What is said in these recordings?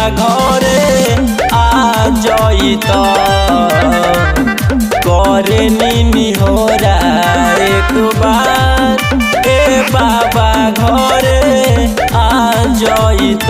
घरे आ जइत करे नी होरा एक बार ए बाबा घरे आ जइत।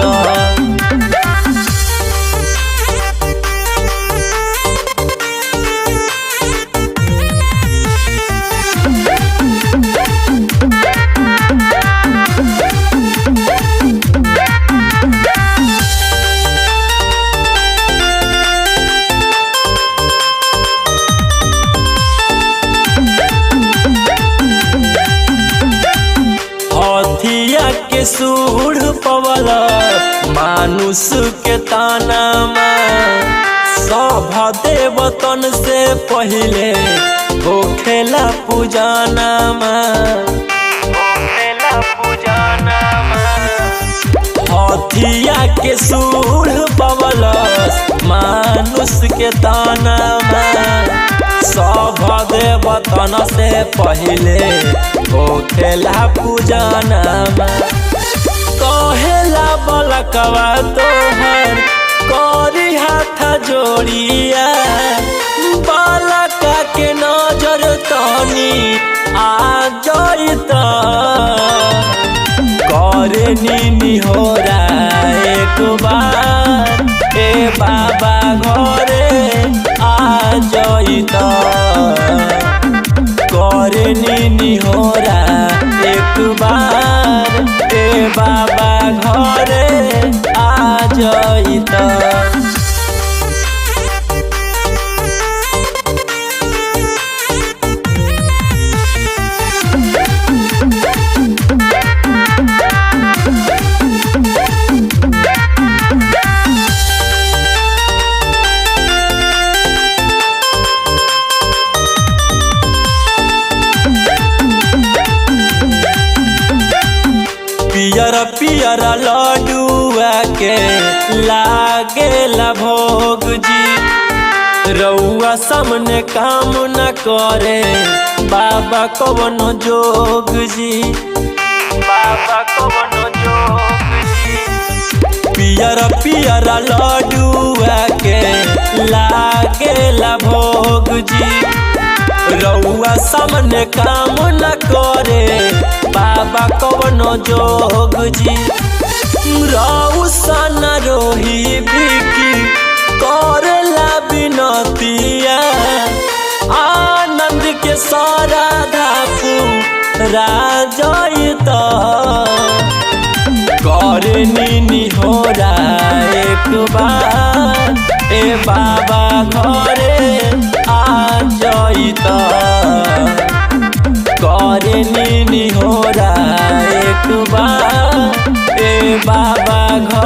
हथिया के सूढ़ पवल मानुष के ताना सभ देवतन से पहले होखेला पूजाना हथिया के सूढ़ पवल मानुष के ताना सभ देवतन से पहले होखेला पूजाना कहेला बलकवा तोहर करी हाथ जोड़िया बालका के नजर तनी आ जइत करे नी होरा एक बार ए बाबा घरे आ जइत करे नी होरा एक बार ए बाबा घरे आ जइत। पियर पियर लड्डुआ के लागेला भोग जी रउआ सामने काम न करे बाबा कवनो जोग जी बाबा कवनो जोग जी। पियर पियर लड्डुआ के लागेला भोग जी रउआ सामने काम न करे बाबा कवनो जोग जी। रउसन रोही बिकी करेला बिनतिया आनंद के सारा धापू राजइत करे नी होरा एक बार ए बाबा घरे आ जइत करे नी होरा एक बार ए बाबा घर